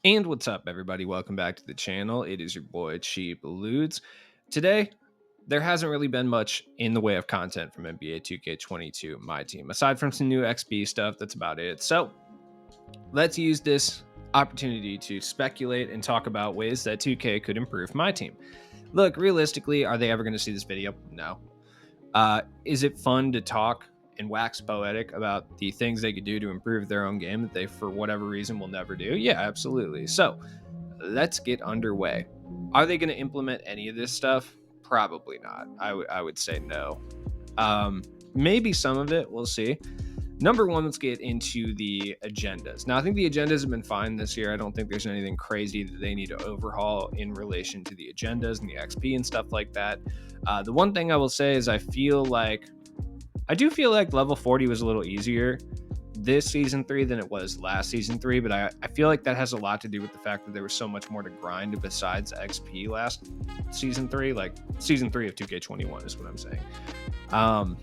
And what's up, everybody? Welcome back to the channel. It is your boy Cheap Eludes. Today, there hasn't really been much in the way of content from NBA 2K22, my team, aside from some new XP stuff. That's about it. So, let's use this opportunity to speculate and talk about ways that 2K could improve my team. Look, realistically, are they ever going to see this video? No. Is it fun to talk and wax poetic about the things they could do to improve their own game that they, for whatever reason, will never do? Yeah, absolutely. So, let's get underway. Are they going to implement any of this stuff? Probably not. I would say no. Maybe some of it. We'll see. Number one, let's get into the agendas. Now, I think the agendas have been fine this year. I don't think there's anything crazy that they need to overhaul in relation to the agendas and the XP and stuff like that. The one thing I will say is I do feel like level 40 was a little easier this season 3 than it was last season 3, but I feel like that has a lot to do with the fact that there was so much more to grind besides XP last season 3. Like season 3 of 2K21 is what I'm saying.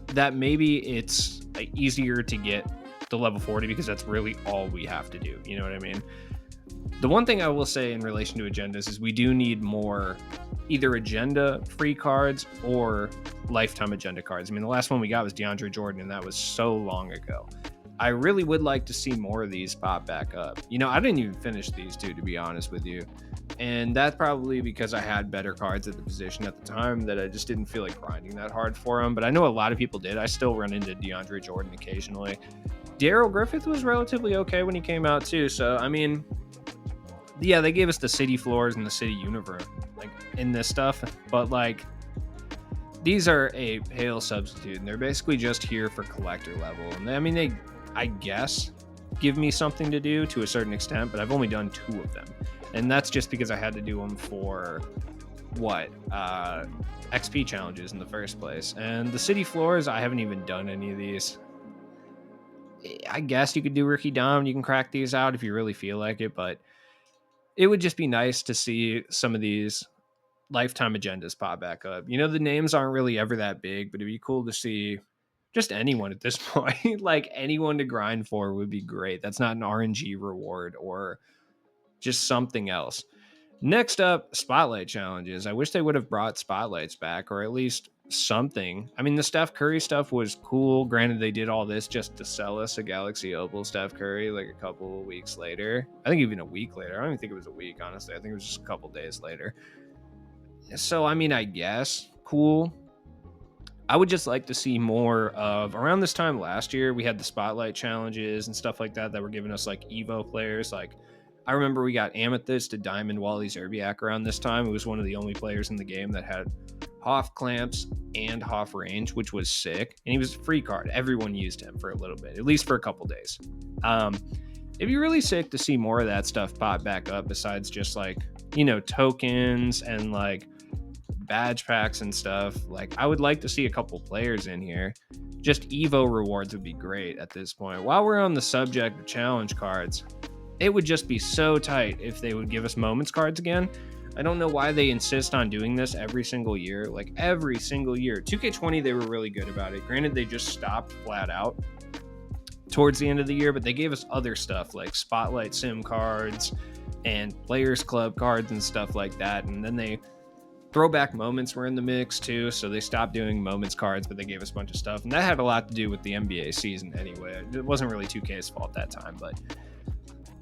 That maybe it's easier to get the level 40 because that's really all we have to do. You know what I mean? The one thing I will say in relation to agendas is we do need more either agenda free cards or lifetime agenda cards. I mean, the last one we got was DeAndre Jordan, and that was so long ago. I really would like to see more of these pop back up. You know, I didn't even finish these two, to be honest with you. And that's probably because I had better cards at the position at the time that I just didn't feel like grinding that hard for them. But I know a lot of people did. I still run into DeAndre Jordan occasionally. Daryl Griffith was relatively okay when he came out, too. So, I mean, yeah, they gave us the city floors and the city universe, like in this stuff. But, like, these are a pale substitute, and they're basically just here for collector level. And I mean, I guess, give me something to do to a certain extent, but I've only done 2 of them. And that's just because I had to do them for XP challenges in the first place. And the city floors, I haven't even done any of these. I guess you could do Rookie Dom. You can crack these out if you really feel like it, but it would just be nice to see some of these lifetime agendas pop back up. You know, the names aren't really ever that big, but it'd be cool to see just anyone at this point. Like anyone to grind for would be great. That's not an RNG reward or just something else. Next up, spotlight challenges. I wish they would have brought spotlights back or at least something. I mean, the Steph Curry stuff was cool. Granted, they did all this just to sell us a Galaxy Opal Steph Curry like a couple of weeks later. I think even a week later. I don't even think it was a week, honestly. I think it was just a couple days later. So, I mean, I guess cool. I would just like to see more of around this time last year. We had the spotlight challenges and stuff like that were giving us like Evo players. Like I remember we got Amethyst to Diamond Wally Zerbiak around this time. It was one of the only players in the game that had Hoff clamps and Hoff range, which was sick. And he was a free card. Everyone used him for a little bit, at least for a couple days. It'd be really sick to see more of that stuff pop back up besides just like, you know, tokens and like badge packs and stuff. Like I would like to see a couple players in here. Just Evo rewards would be great at this point. While we're on the subject of challenge cards, it would just be so tight if they would give us moments cards again. I don't know why they insist on doing this every single year. Like every single year. 2K20, they were really good about it. Granted, they just stopped flat out towards the end of the year, but they gave us other stuff like Spotlight Sim cards and Players Club cards and stuff like that. And then they throwback moments were in the mix too, so they stopped doing moments cards, but they gave us a bunch of stuff, and that had a lot to do with the NBA season anyway. It wasn't really 2K's fault that time, but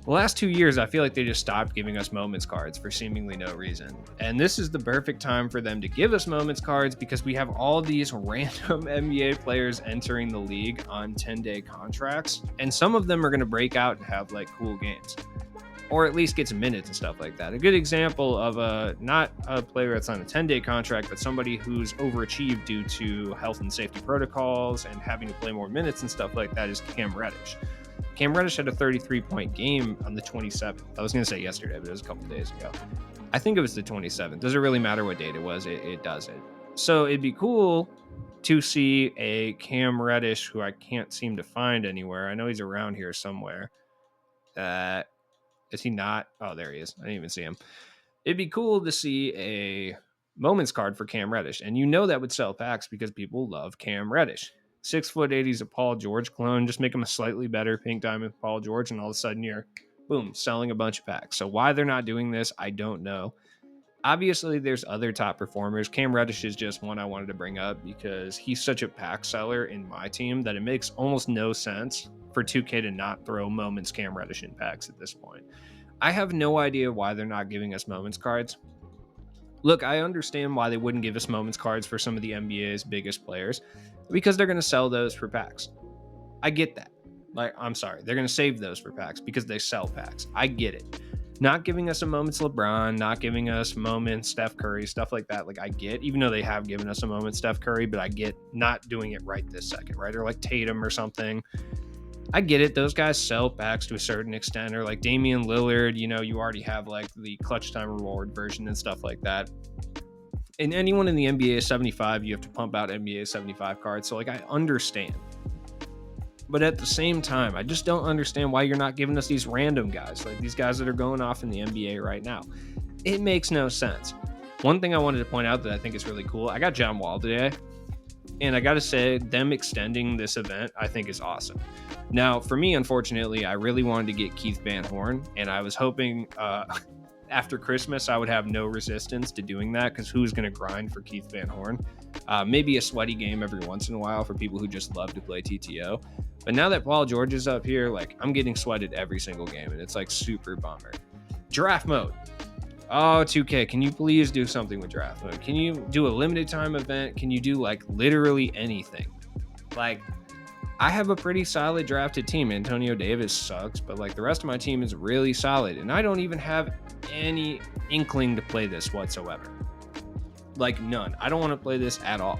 the last 2 years, I feel like they just stopped giving us moments cards for seemingly no reason. And this is the perfect time for them to give us moments cards because we have all these random NBA players entering the league on 10-day contracts, and some of them are going to break out and have like cool games, or at least get some minutes and stuff like that. A good example of not a player that's on a 10-day contract, but somebody who's overachieved due to health and safety protocols and having to play more minutes and stuff like that is Cam Reddish. Cam Reddish had a 33-point game on the 27th. I was going to say yesterday, but it was a couple days ago. I think it was the 27th. Does it really matter what date it was? It doesn't. So it'd be cool to see a Cam Reddish who I can't seem to find anywhere. I know he's around here somewhere. Is he not? Oh, there he is. I didn't even see him. It'd be cool to see a moments card for Cam Reddish. And you know that would sell packs because people love Cam Reddish. 6'8", he's a Paul George clone. Just make him a slightly better pink diamond Paul George, and all of a sudden you're Boom, selling a bunch of packs. So why they're not doing this, I don't know. Obviously, there's other top performers. Cam Reddish is just one I wanted to bring up because he's such a pack seller in my team that it makes almost no sense for 2K to not throw Moments Cam Reddish in packs at this point. I have no idea why they're not giving us Moments cards. Look, I understand why they wouldn't give us Moments cards for some of the NBA's biggest players because they're going to sell those for packs. I get that. Like, I'm sorry, they're going to save those for packs because they sell packs. I get it. Not giving us a Moments LeBron, not giving us Moments Steph Curry, stuff like that. Like, I get, even though they have given us a Moment Steph Curry, but I get not doing it right this second, right? Or like Tatum or something. I get it. Those guys sell packs to a certain extent, or like Damian Lillard, you know, you already have like the clutch time reward version and stuff like that. And anyone in the NBA 75, you have to pump out NBA 75 cards. So like, I understand. But at the same time, I just don't understand why you're not giving us these random guys, like these guys that are going off in the NBA right now. It makes no sense. One thing I wanted to point out that I think is really cool, I got John Wall today, and I got to say, them extending this event, I think is awesome. Now, for me, unfortunately, I really wanted to get Keith Van Horn, and I was hoping after Christmas I would have no resistance to doing that, because who's going to grind for Keith Van Horn? Maybe a sweaty game every once in a while for people who just love to play TTO. But now that Paul George is up here, like, I'm getting sweated every single game, and it's like super bummer. Draft mode. Oh, 2K, can you please do something with draft mode? Can you do a limited time event? Can you do like literally anything? Like, I have a pretty solid drafted team. Antonio Davis sucks, but like the rest of my team is really solid, and I don't even have any inkling to play this whatsoever. Like, none. I don't want to play this at all.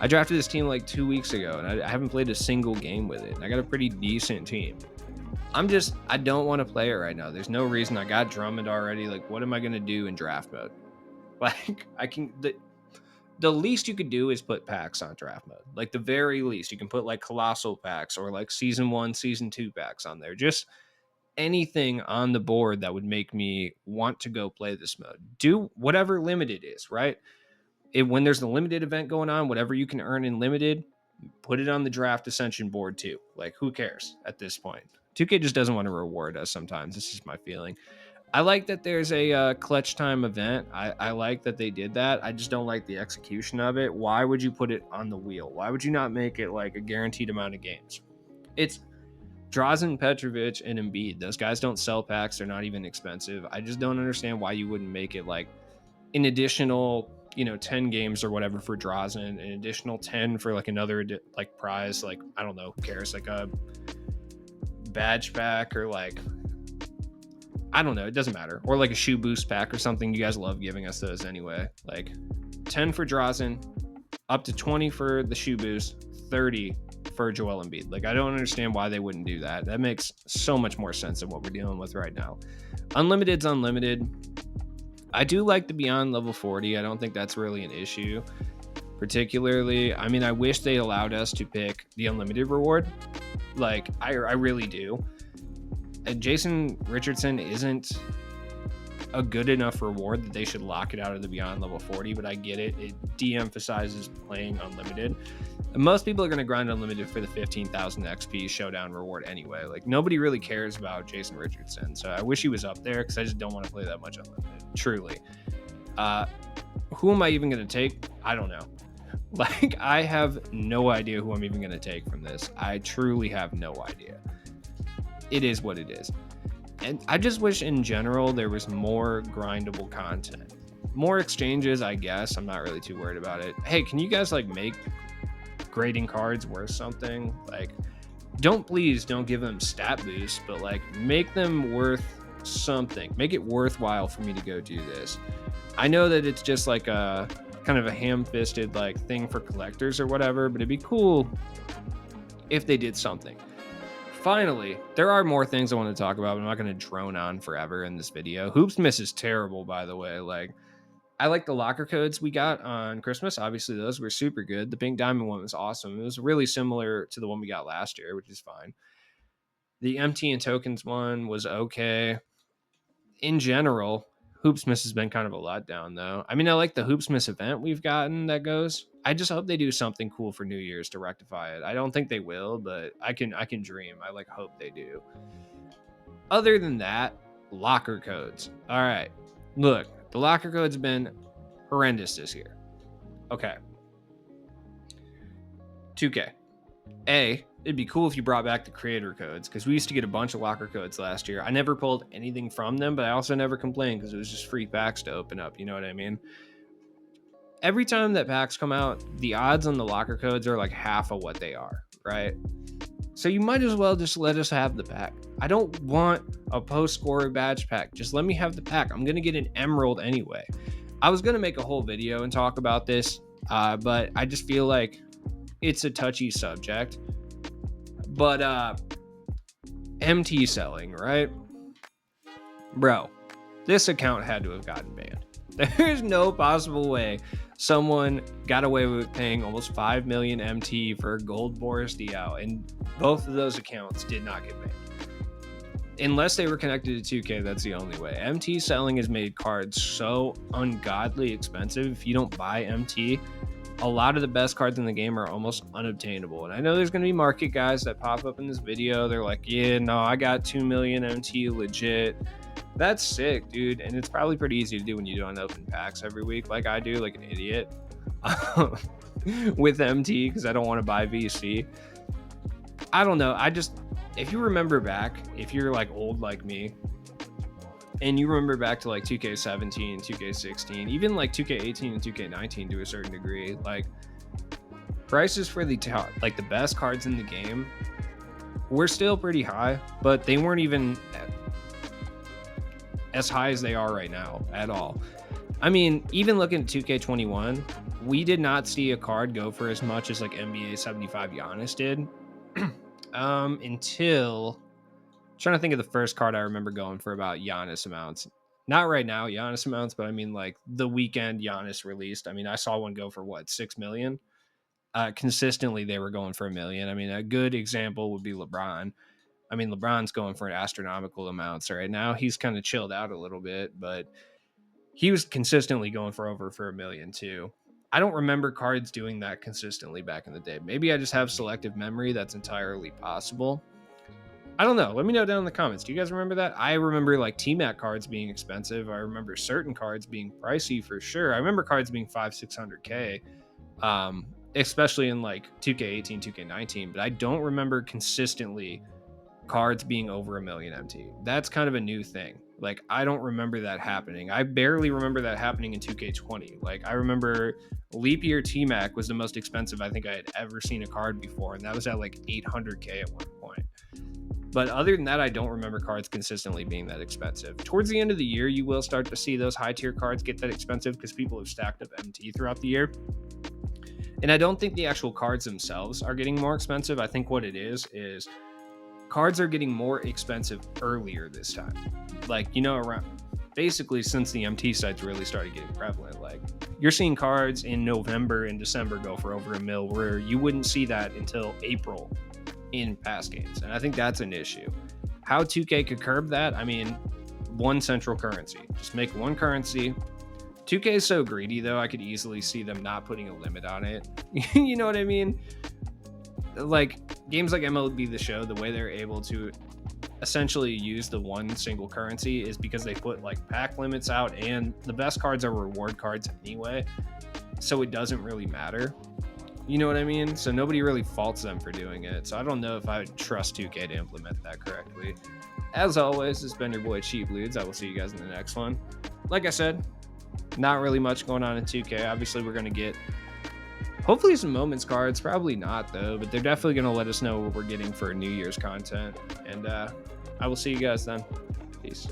I drafted this team like 2 weeks ago, and I haven't played a single game with it. And I got a pretty decent team. I don't want to play it right now. There's no reason. I got Drummond already. Like, what am I going to do in draft mode? Like, the least you could do is put packs on draft mode. Like, the very least. You can put like colossal packs or like season 1, season 2 packs on there. Just anything on the board that would make me want to go play this mode. Do whatever limited is, right? When there's a limited event going on, whatever you can earn in limited, put it on the draft ascension board too. Like, who cares at this point? 2K just doesn't want to reward us sometimes. This is my feeling. I like that there's a clutch time event. I like that they did that. I just don't like the execution of it. Why would you put it on the wheel? Why would you not make it like a guaranteed amount of games? It's Drazen, Petrovic, and Embiid. Those guys don't sell packs. They're not even expensive. I just don't understand why you wouldn't make it like an additional, 10 games or whatever for Drazen, an additional 10 for like another like prize. Like, I don't know, who cares? Like a badge pack or like, I don't know, it doesn't matter. Or like a shoe boost pack or something. You guys love giving us those anyway. Like 10 for Drazen, up to 20 for the shoe boost, 30 for Joel Embiid. Like, I don't understand why they wouldn't do that. That makes so much more sense than what we're dealing with right now. Unlimited's unlimited. I do like the beyond level 40. I don't think that's really an issue. Particularly, I mean, I wish they allowed us to pick the unlimited reward. Like, I really do. And Jason Richardson isn't a good enough reward that they should lock it out of the beyond level 40, but I get it. It de-emphasizes playing unlimited. And most people are going to grind unlimited for the 15,000 XP showdown reward anyway. Like, nobody really cares about Jason Richardson, so I wish he was up there because I just don't want to play that much unlimited. Truly. Who am I even going to take? I don't know. Like, I have no idea who I'm even going to take from this. I truly have no idea. It is what it is. And I just wish in general there was more grindable content. More exchanges, I guess. I'm not really too worried about it. Hey, can you guys like make grading cards worth something? Like, please don't give them stat boosts, but like make them worth something. Make it worthwhile for me to go do this. I know that it's just like a kind of a ham-fisted like thing for collectors or whatever, but it'd be cool if they did something. Finally, there are more things I want to talk about, but I'm not going to drone on forever in this video. Hoops Miss is terrible, by the way. Like, I like the locker codes we got on Christmas. Obviously, those were super good. The Pink Diamond one was awesome. It was really similar to the one we got last year, which is fine. The MT and tokens one was okay. In general, Hoops Miss has been kind of a letdown, though. I mean, I like the Hoops Miss event we've gotten that goes. I just hope they do something cool for New Year's to rectify it. I don't think they will, but I can dream. I like hope they do. Other than that, locker codes. All right. Look, the locker code's been horrendous this year. Okay. 2K. It'd be cool if you brought back the creator codes, because we used to get a bunch of locker codes last year. I never pulled anything from them, but I also never complained because it was just free packs to open up. You know what I mean? Every time that packs come out, the odds on the locker codes are like half of what they are, right? So you might as well just let us have the pack. I don't want a post-scorer badge pack. Just let me have the pack. I'm going to get an emerald anyway. I was going to make a whole video and talk about this, but I just feel like it's a touchy subject. But MT selling, right? Bro, this account had to have gotten banned. There's no possible way someone got away with paying almost 5 million MT for a gold Boris Diaw, and both of those accounts did not get banned. Unless they were connected to 2K, that's the only way. MT selling has made cards so ungodly expensive. If you don't buy MT, a lot of the best cards in the game are almost unobtainable. And I know there's going to be market guys that pop up in this video. They're like, yeah, no, I got 2 million MT legit. That's sick, dude. And it's probably pretty easy to do when you do unopened packs every week, like I do, like an idiot with MT, because I don't want to buy VC. I don't know. If you remember back, if you're like old like me, and you remember back to like 2K17, 2K16, even like 2K18 and 2K19 to a certain degree, like prices for the like the best cards in the game were still pretty high, but they weren't even as high as they are right now at all. I mean, even looking at 2K21, we did not see a card go for as much as like NBA 75 Giannis did until trying to think of the first card I remember going for about Giannis amounts. Not right now, Giannis amounts, but I mean like the weekend Giannis released. I mean, I saw one go for what, 6 million? Consistently, they were going for 1 million. I mean, a good example would be LeBron. I mean, LeBron's going for astronomical amounts right now. He's kind of chilled out a little bit, but he was consistently going for over 1 million too. I don't remember cards doing that consistently back in the day. Maybe I just have selective memory. That's entirely possible. I don't know. Let me know down in the comments. Do you guys remember that? I remember like T-Mac cards being expensive. I remember certain cards being pricey for sure. I remember cards being 500-600K, especially in like 2K18, 2K19, but I don't remember consistently cards being over 1 million MT. That's kind of a new thing. Like, I don't remember that happening. I barely remember that happening in 2K20. Like, I remember Leap Year T-Mac was the most expensive I think I had ever seen a card before, and that was at like 800K at one point. But other than that, I don't remember cards consistently being that expensive. Towards the end of the year, you will start to see those high tier cards get that expensive because people have stacked up MT throughout the year. And I don't think the actual cards themselves are getting more expensive. I think what it is cards are getting more expensive earlier this time. Like, you know, around basically since the MT sites really started getting prevalent. Like, you're seeing cards in November and December go for over 1 mil, where you wouldn't see that until April in past games. And I think that's an issue. How 2K could curb that? I mean, one central currency. Just make one currency. 2K is so greedy, though, I could easily see them not putting a limit on it. You know what I mean? Like, games like MLB The Show, the way they're able to essentially use the one single currency is because they put like pack limits out, and the best cards are reward cards anyway, so it doesn't really matter. You know what I mean? So nobody really faults them for doing it. So I don't know if I would trust 2K to implement that correctly. As always, it's been your boy Cheap Ludes. I will see you guys in the next one. Like I said, not really much going on in 2K. Obviously, we're going to get hopefully some moments cards. Probably not, though, but they're definitely going to let us know what we're getting for New Year's content. And I will see you guys then. Peace.